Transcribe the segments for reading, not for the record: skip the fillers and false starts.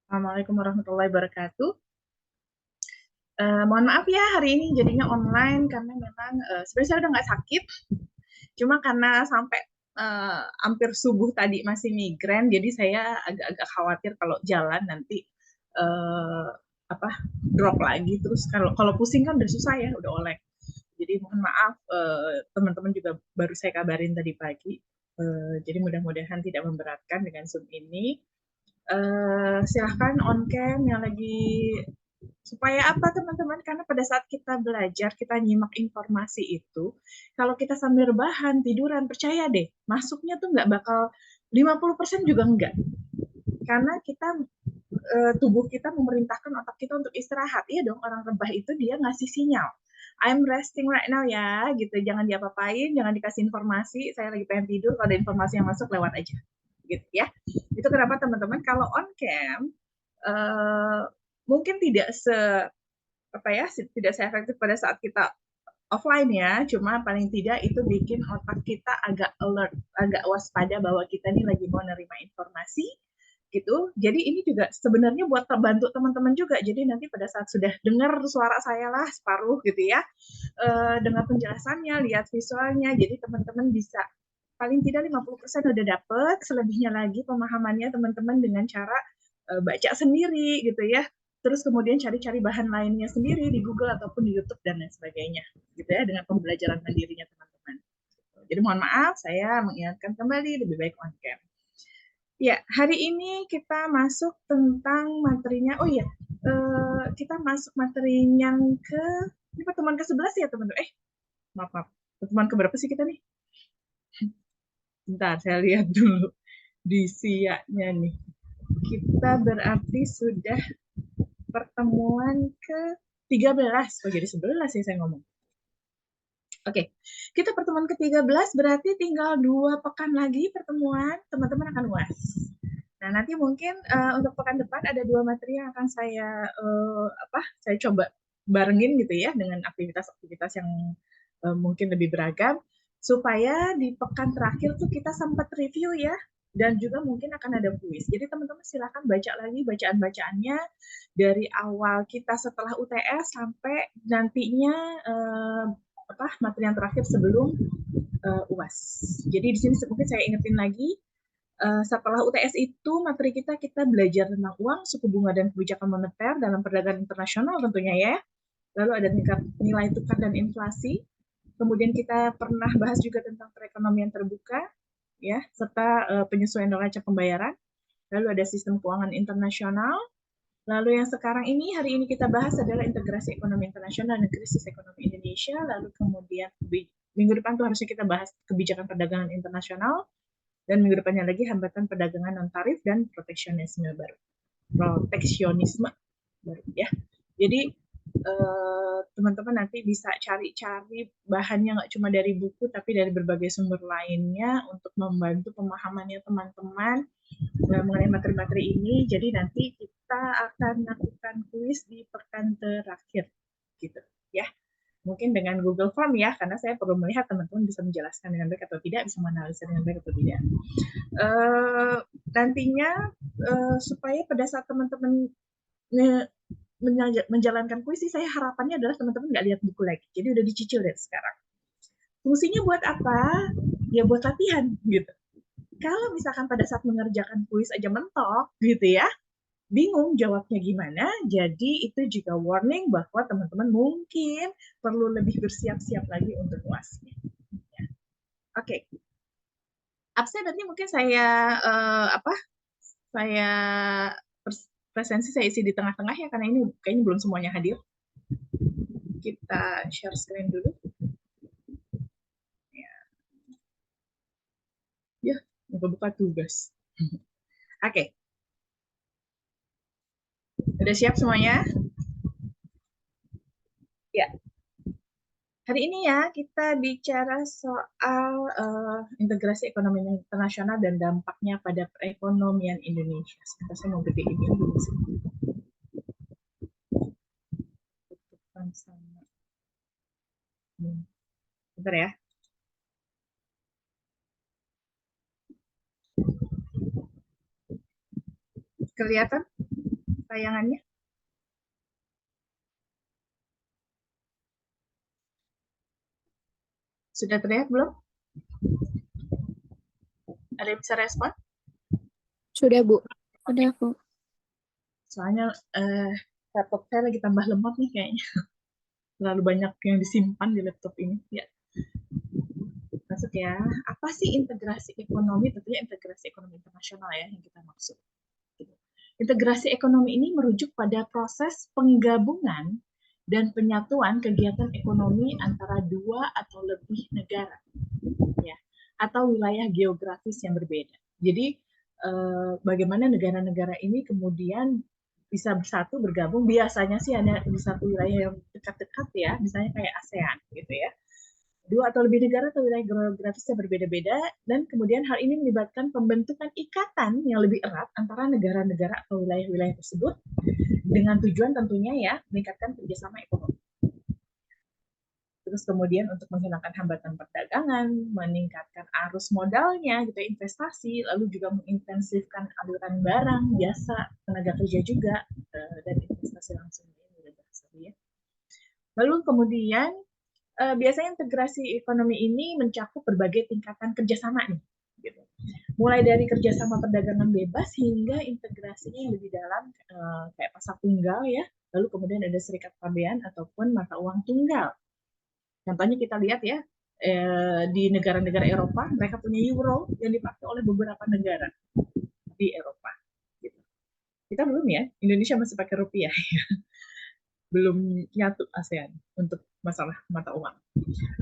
Assalamualaikum warahmatullahi wabarakatuh. Mohon maaf ya hari ini jadinya online karena memang sebenarnya saya udah nggak sakit, cuma karena sampai hampir subuh tadi masih migrain, jadi saya agak-agak khawatir kalau jalan nanti uh, apa drop lagi. Terus kalau kalau pusing kan udah susah ya, udah oleng. Jadi mohon maaf, teman-teman juga baru saya kabarin tadi pagi. Jadi mudah-mudahan tidak memberatkan dengan Zoom ini. Silahkan on cam yang lagi, supaya apa teman-teman, karena pada saat kita belajar kita nyimak informasi itu, kalau kita sambil rebahan tiduran, percaya deh masuknya tuh nggak bakal 50% juga enggak, karena kita tubuh kita memerintahkan otak kita untuk istirahat. Iya dong, orang rebah itu dia ngasih sinyal, I'm resting right now ya, gitu. Jangan diapa-apain, jangan dikasih informasi, saya lagi pengen tidur, kalau ada informasi yang masuk lewat aja, gitu ya. Itu kenapa teman-teman kalau on cam uh, mungkin tidak se apa ya, tidak seefektif pada saat kita offline ya, cuma paling tidak itu bikin otak kita agak alert, agak waspada bahwa kita ini lagi mau nerima informasi gitu. Jadi ini juga sebenarnya buat bantu teman-teman juga. Jadi nanti pada saat sudah dengar suara saya lah separuh gitu ya, dengar penjelasannya, lihat visualnya, jadi teman-teman bisa paling tidak 50% udah dapet, selebihnya lagi pemahamannya teman-teman dengan cara baca sendiri gitu ya. Terus kemudian cari-cari bahan lainnya sendiri di Google ataupun di YouTube dan lain sebagainya gitu ya, dengan pembelajaran mandirinya teman-teman. Jadi mohon maaf, saya mengingatkan kembali lebih baik on cam. Ya, hari ini kita masuk tentang materinya. Oh iya, kita masuk materi yang ke, ini pertemuan ke-11 ya teman-teman. Maaf, maaf. Pertemuan ke berapa sih kita nih? Bentar, saya lihat dulu di siaknya nih. Kita berarti sudah pertemuan ke-13. Oh, jadi 11 ya saya ngomong. Oke, kita pertemuan ke-13 berarti tinggal 2 pekan lagi pertemuan, teman-teman akan UAS. Nah, nanti mungkin untuk pekan depan ada 2 materi yang akan saya coba barengin gitu ya dengan aktivitas-aktivitas yang mungkin lebih beragam, supaya di pekan terakhir tuh kita sempat review ya, dan juga mungkin akan ada kuis. Jadi teman-teman silakan baca lagi bacaan-bacaannya dari awal kita setelah UTS sampai nantinya materi yang terakhir sebelum UAS. Jadi di sini mungkin saya ingetin lagi, setelah UTS itu materi kita belajar tentang uang, suku bunga dan kebijakan moneter dalam perdagangan internasional tentunya ya. Lalu ada tingkat nilai tukar dan inflasi. Kemudian kita pernah bahas juga tentang perekonomian terbuka, ya, serta penyesuaian neraca pembayaran. Lalu ada sistem keuangan internasional. Lalu yang sekarang ini, hari ini kita bahas adalah integrasi ekonomi internasional dan krisis ekonomi Indonesia. Lalu kemudian minggu depan tuh harusnya kita bahas kebijakan perdagangan internasional. Dan minggu depannya lagi hambatan perdagangan non tarif dan proteksionisme baru. Proteksionisme baru ya. Jadi teman-teman nanti bisa cari-cari bahannya nggak cuma dari buku tapi dari berbagai sumber lainnya untuk membantu pemahamannya teman-teman mengenai materi-materi ini. Jadi nanti kita akan lakukan kuis di pekan terakhir gitu ya. Mungkin dengan Google Form ya, karena saya perlu melihat teman-teman bisa menjelaskan dengan baik atau tidak, bisa menganalisa dengan baik atau tidak. Nantinya supaya pada saat teman-teman menjalankan kuis sih, saya harapannya adalah teman-teman nggak lihat buku lagi. Jadi udah dicicil dari sekarang. Fungsinya buat apa? Ya buat latihan gitu. Kalau misalkan pada saat mengerjakan kuis aja mentok gitu ya, bingung jawabnya gimana, jadi itu juga warning bahwa teman-teman mungkin perlu lebih bersiap-siap lagi untuk UASnya. Ya. Oke. Absen nanti mungkin saya saya presensi saya isi di tengah-tengah ya, karena ini kayaknya belum semuanya hadir. Kita share screen dulu. Ya, buka tugas. Oke. Udah siap semuanya? Ya. Hari ini ya kita bicara soal integrasi ekonomi internasional dan dampaknya pada perekonomian Indonesia. Sebentar, saya mau gedein ini dulu sih. Sama. Bentar ya. Kelihatan? tayangannya? Sudah terlihat belum? Ada yang bisa respon? Sudah, Bu. Sudah, Bu. Soalnya laptop saya lagi tambah lemot nih kayaknya. Terlalu banyak yang disimpan di laptop ini. Ya, masuk ya. Apa sih integrasi ekonomi? Tentunya integrasi ekonomi internasional ya yang kita maksud. Integrasi ekonomi ini merujuk pada proses penggabungan dan penyatuan kegiatan ekonomi antara dua atau lebih negara, ya, atau wilayah geografis yang berbeda. Jadi, bagaimana negara-negara ini kemudian bisa bersatu bergabung? Biasanya sih ada di satu wilayah yang dekat-dekat ya, misalnya kayak ASEAN, gitu ya. Dua atau lebih negara atau wilayah geografisnya berbeda-beda, dan kemudian hal ini melibatkan pembentukan ikatan yang lebih erat antara negara-negara atau wilayah-wilayah tersebut dengan tujuan tentunya ya meningkatkan kerjasama ekonomi. Terus kemudian untuk menghilangkan hambatan perdagangan, meningkatkan arus modalnya, gitu, investasi, lalu juga mengintensifkan aliran barang, jasa, tenaga kerja juga, dan investasi langsung ya. Lalu kemudian biasanya integrasi ekonomi ini mencakup berbagai tingkatan kerjasama nih, gitu. Mulai dari kerjasama perdagangan bebas hingga integrasinya yang lebih dalam kayak pasar tunggal ya, lalu kemudian ada serikat pabean ataupun mata uang tunggal. Contohnya kita lihat ya, di negara-negara Eropa mereka punya euro yang dipakai oleh beberapa negara di Eropa. Gitu. Kita belum ya, Indonesia masih pakai rupiah. Belum nyatu ASEAN untuk masalah mata uang.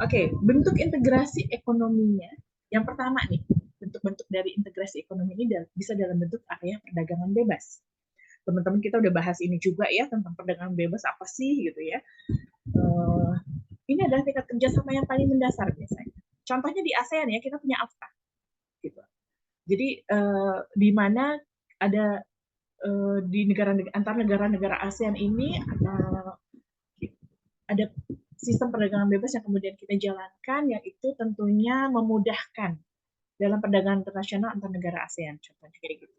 Oke, bentuk integrasi ekonominya. Yang pertama nih, bentuk-bentuk dari integrasi ekonomi ini bisa dalam bentuk area perdagangan bebas. Teman-teman kita udah bahas ini juga ya, tentang perdagangan bebas apa sih gitu ya. Ini adalah tingkat kerjasama yang paling mendasar biasanya. Contohnya di ASEAN ya, kita punya AFTA. Gitu. Jadi di mana ada di antar negara-negara ASEAN ini ada sistem perdagangan bebas yang kemudian kita jalankan, yang itu tentunya memudahkan dalam perdagangan internasional antar negara ASEAN, contohnya kayak gitu.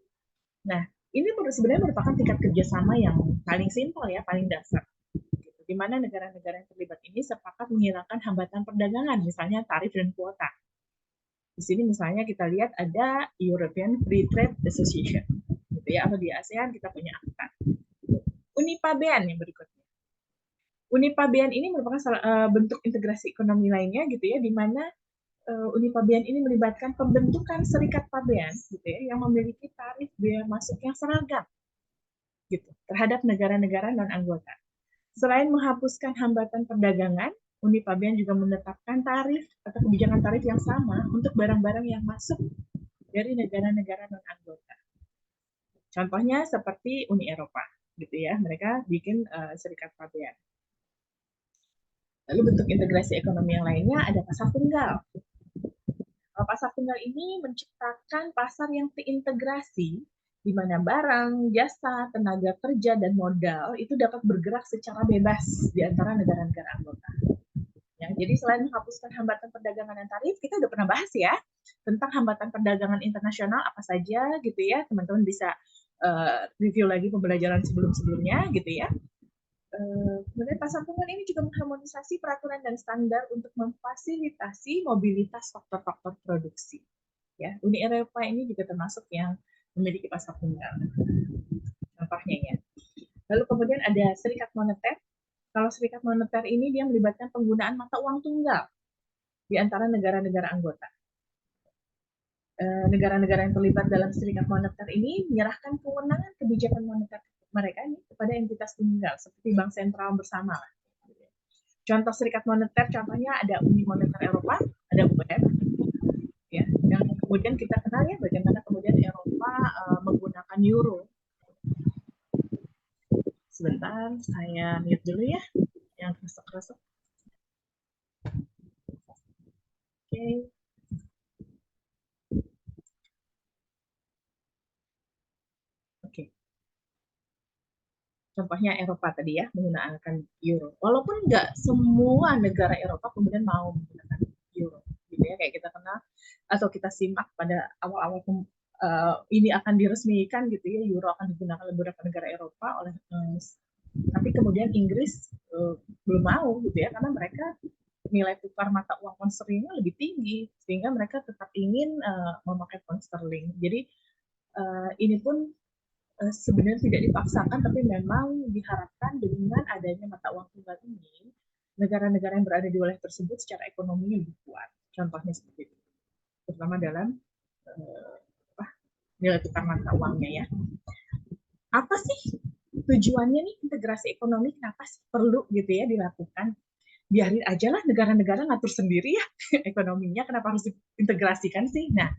Nah, ini sebenarnya merupakan tingkat kerjasama yang paling simpel ya, paling dasar. Gitu. Di mana negara-negara yang terlibat ini sepakat menghilangkan hambatan perdagangan, misalnya tarif dan kuota. Di sini misalnya kita lihat ada European Free Trade Association, gitu ya, atau di ASEAN kita punya AFTA. Uni Pabean yang berikutnya. Uni Pabean ini merupakan bentuk integrasi ekonomi lainnya, gitu ya, di mana Uni Pabean ini melibatkan pembentukan serikat pabean, gitu ya, yang memiliki tarif biaya masuk yang seragam, gitu, terhadap negara-negara non anggota. Selain menghapuskan hambatan perdagangan, Uni Pabean juga menetapkan tarif atau kebijakan tarif yang sama untuk barang-barang yang masuk dari negara-negara non anggota. Contohnya seperti Uni Eropa, gitu ya, mereka bikin serikat pabean. Lalu bentuk integrasi ekonomi yang lainnya ada pasar tunggal. Pasar tunggal ini menciptakan pasar yang terintegrasi, di mana barang, jasa, tenaga kerja, dan modal itu dapat bergerak secara bebas di antara negara-negara anggota. Ya, jadi selain menghapuskan hambatan perdagangan dan tarif, kita udah pernah bahas ya tentang hambatan perdagangan internasional apa saja, gitu ya. Teman-teman bisa review lagi pembelajaran sebelum-sebelumnya, gitu ya. Kemudian pasar tunggal ini juga mengharmonisasi peraturan dan standar untuk memfasilitasi mobilitas faktor-faktor produksi. Ya, Uni Eropa ini juga termasuk yang memiliki pasar tunggal. Contohnya ya. Lalu kemudian ada serikat moneter. Kalau serikat moneter ini dia melibatkan penggunaan mata uang tunggal di antara negara-negara anggota. Negara-negara yang terlibat dalam serikat moneter ini menyerahkan kewenangan kebijakan moneter mereka ini kepada entitas tunggal seperti bank sentral bersama. Contoh serikat moneter, contohnya ada Uni Moneter Eropa, ada UM, ya, yang kemudian kita kenal ya bagaimana kemudian Eropa menggunakan euro. Sebentar, saya mute dulu ya, yang keresek-keresek. Oke. Oke. Contohnya Eropa tadi ya, menggunakan euro. Walaupun nggak semua negara Eropa kemudian mau menggunakan euro, gitu ya, kayak kita kenal atau kita simak pada awal-awal ini akan diresmikan gitu ya, euro akan digunakan oleh beberapa negara Eropa oleh tapi kemudian Inggris belum mau gitu ya, karena mereka nilai tukar mata uang pound sterlingnya lebih tinggi, sehingga mereka tetap ingin memakai pound sterling. Jadi ini pun sebenarnya tidak dipaksakan, tapi memang diharapkan dengan adanya mata uang tunggal ini, negara-negara yang berada di wilayah tersebut secara ekonominya lebih kuat. Contohnya seperti itu, terutama dalam nilai tukar mata uangnya ya. Apa sih tujuannya nih integrasi ekonomi? Kenapa sih perlu gitu ya dilakukan? Biarin aja lah negara-negara ngatur sendiri ya ekonominya, kenapa harus diintegrasikan sih? Nah,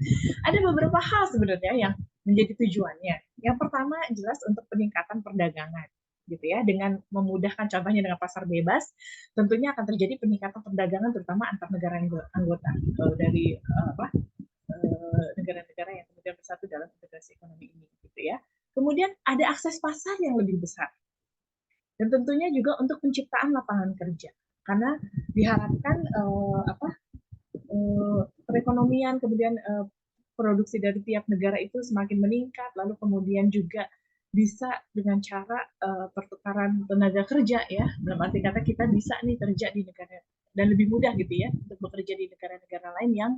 ada beberapa hal sebenarnya yang menjadi tujuannya. Yang pertama jelas untuk peningkatan perdagangan gitu ya, dengan memudahkan, contohnya dengan pasar bebas, tentunya akan terjadi peningkatan perdagangan terutama antar negara anggota dari negara-negara yang kemudian bersatu dalam integrasi ekonomi ini gitu ya. Kemudian ada akses pasar yang lebih besar. Dan tentunya juga untuk penciptaan lapangan kerja. Karena diharapkan perekonomian, kemudian produksi dari tiap negara itu semakin meningkat, lalu kemudian juga bisa dengan cara pertukaran tenaga kerja ya, dalam arti kata kita bisa nih kerja di negara dan lebih mudah gitu ya untuk bekerja di negara-negara lain yang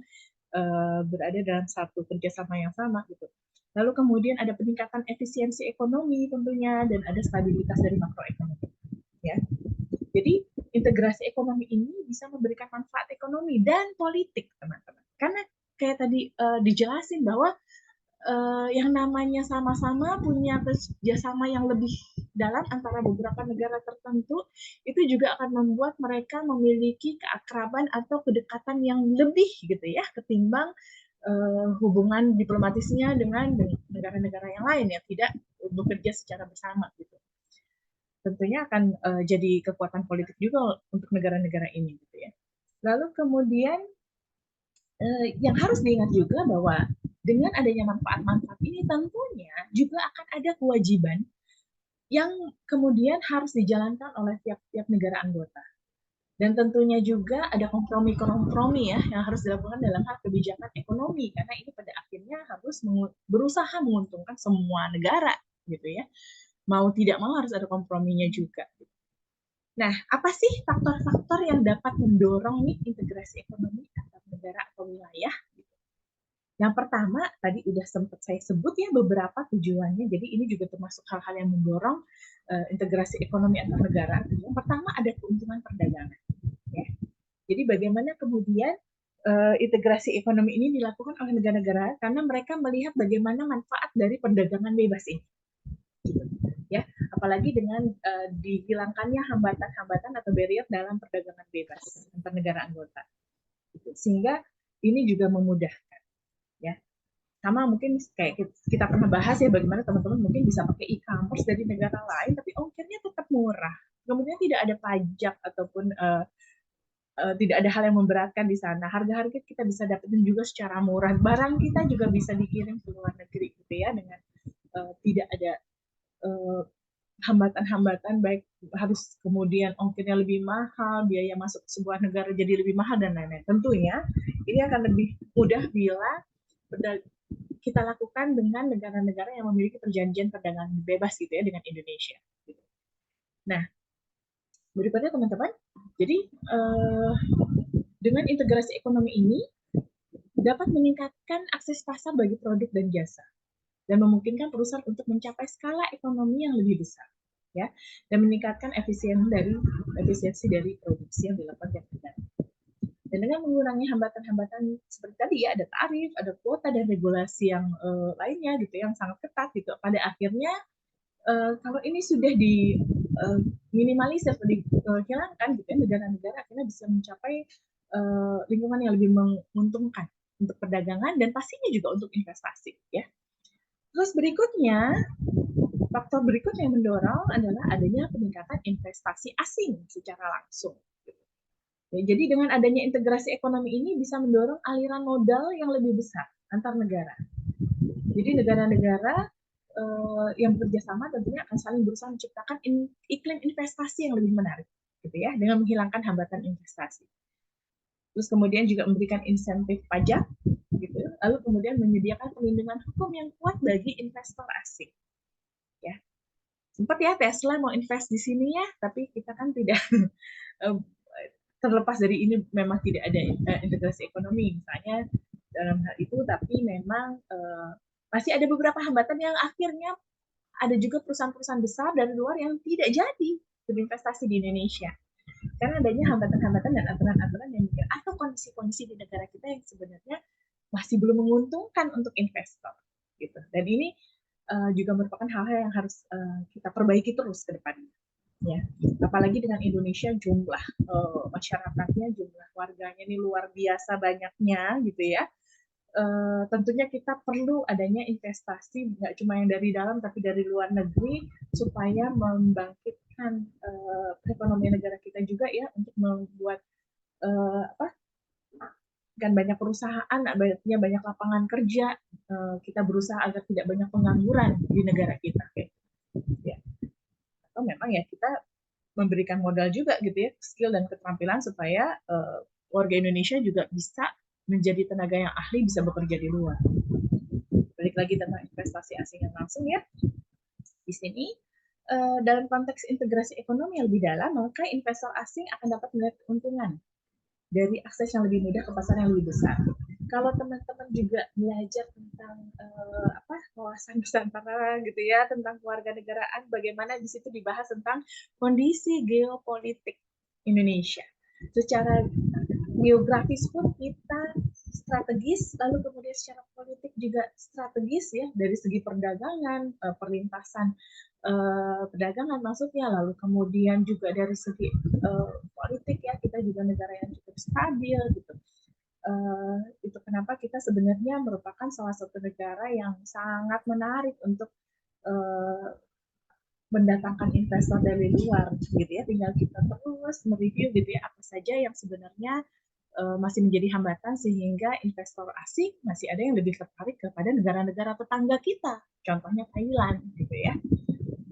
berada dalam satu kerjasama yang sama gitu. Lalu kemudian ada peningkatan efisiensi ekonomi tentunya, dan ada stabilitas dari makroekonomi ya. Jadi integrasi ekonomi ini bisa memberikan manfaat ekonomi dan politik teman-teman, karena kayak tadi dijelasin bahwa yang namanya sama-sama punya kerjasama yang lebih dalam antara beberapa negara tertentu, itu juga akan membuat mereka memiliki keakraban atau kedekatan yang lebih gitu ya, ketimbang hubungan diplomatisnya dengan negara-negara yang lain yang tidak bekerja secara bersama gitu. Tentunya akan jadi kekuatan politik juga untuk negara-negara ini gitu ya. Lalu kemudian yang harus diingat juga bahwa dengan adanya manfaat-manfaat ini tentunya juga akan ada kewajiban yang kemudian harus dijalankan oleh tiap-tiap negara anggota. Dan tentunya juga ada kompromi-kompromi ya yang harus dilakukan dalam hal kebijakan ekonomi, karena ini pada akhirnya harus berusaha menguntungkan semua negara gitu ya. Mau tidak mau harus ada komprominya juga. Nah, apa sih faktor-faktor yang dapat mendorong nih integrasi ekonomi antar negara atau wilayah? Yang pertama, tadi udah sempat saya sebut ya beberapa tujuannya, jadi ini juga termasuk hal-hal yang mendorong integrasi ekonomi antar negara. Yang pertama ada keuntungan perdagangan. Ya. Jadi bagaimana kemudian integrasi ekonomi ini dilakukan oleh negara-negara, karena mereka melihat bagaimana manfaat dari perdagangan bebas ini. Ya, apalagi dengan dihilangkannya hambatan-hambatan atau barrier dalam perdagangan bebas antar negara anggota. Sehingga ini juga memudahkan. Ya, sama mungkin kayak kita pernah bahas ya, bagaimana teman-teman mungkin bisa pakai e-commerce dari negara lain tapi ongkirnya tetap murah, kemudian tidak ada pajak ataupun tidak ada hal yang memberatkan di sana, harga-harga kita bisa dapetin juga secara murah, barang kita juga bisa dikirim ke luar negeri gitu ya, dengan tidak ada hambatan-hambatan, baik harus kemudian ongkirnya lebih mahal, biaya masuk ke sebuah negara jadi lebih mahal dan lain-lain. Tentunya ini akan lebih mudah bila kita lakukan dengan negara-negara yang memiliki perjanjian perdagangan bebas gitu ya dengan Indonesia. Nah, berikutnya teman-teman, jadi dengan integrasi ekonomi ini dapat meningkatkan akses pasar bagi produk dan jasa dan memungkinkan perusahaan untuk mencapai skala ekonomi yang lebih besar ya, dan meningkatkan efisiensi dari produksi yang dilakukan tiap negara. Dan dengan mengurangi hambatan-hambatan seperti tadi ya, ada tarif, ada kuota dan regulasi yang lainnya gitu yang sangat ketat gitu. Pada akhirnya kalau ini sudah diminimalisir atau dihilangkan gitu ya, negara-negara akhirnya bisa mencapai lingkungan yang lebih menguntungkan untuk perdagangan dan pastinya juga untuk investasi ya. Terus berikutnya, faktor berikutnya yang mendorong adalah adanya peningkatan investasi asing secara langsung. Ya, jadi dengan adanya integrasi ekonomi ini bisa mendorong aliran modal yang lebih besar antar negara. Jadi negara-negara yang bekerjasama tentunya akan saling berusaha menciptakan iklim investasi yang lebih menarik, gitu ya, dengan menghilangkan hambatan investasi. terus kemudian juga memberikan insentif pajak, gitu. Lalu kemudian menyediakan perlindungan hukum yang kuat bagi investor asing. Ya, sempat ya Tesla mau invest di sini ya, tapi kita kan tidak terlepas dari ini memang tidak ada integrasi ekonomi misalnya dalam hal itu, tapi memang masih ada beberapa hambatan yang akhirnya ada juga perusahaan-perusahaan besar dari luar yang tidak jadi berinvestasi di Indonesia karena adanya hambatan-hambatan dan aturan-aturan yang mungkin atau kondisi-kondisi di negara kita yang sebenarnya masih belum menguntungkan untuk investor gitu. Dan ini juga merupakan hal-hal yang harus kita perbaiki terus ke depannya. Ya, apalagi dengan Indonesia jumlah masyarakatnya, jumlah warganya ini luar biasa banyaknya gitu ya. Tentunya kita perlu adanya investasi nggak cuma yang dari dalam tapi dari luar negeri supaya membangkitkan perekonomian negara kita juga ya untuk membuat apa kan banyak perusahaan, banyak lapangan kerja, kita berusaha agar tidak banyak pengangguran di negara kita. Ya. Atau memang ya kita memberikan modal juga gitu ya, skill dan keterampilan supaya warga Indonesia juga bisa menjadi tenaga yang ahli bisa bekerja di luar. Balik lagi tentang investasi asing yang langsung ya. Di sini dalam konteks integrasi ekonomi yang lebih dalam, maka investor asing akan dapat melihat keuntungan dari akses yang lebih mudah ke pasar yang lebih besar. Kalau teman-teman juga belajar tentang wawasan Nusantara gitu ya, tentang kewarganegaraan, bagaimana di situ dibahas tentang kondisi geopolitik Indonesia. Secara geografis pun kita strategis, lalu kemudian secara politik juga strategis ya, dari segi perdagangan, perlintasan perdagangan maksudnya, lalu kemudian juga dari segi politik ya, kita juga negara yang cukup stabil gitu. Itu kenapa kita sebenarnya merupakan salah satu negara yang sangat menarik untuk mendatangkan investor dari luar gitu ya. Tinggal kita terus mereview gitu ya apa saja yang sebenarnya masih menjadi hambatan sehingga investor asing masih ada yang lebih tertarik kepada negara-negara tetangga kita, contohnya Thailand gitu ya.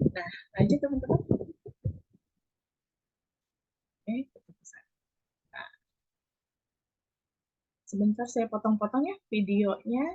Nah, lanjut teman-teman. Nah, sebentar saya potong-potong ya videonya.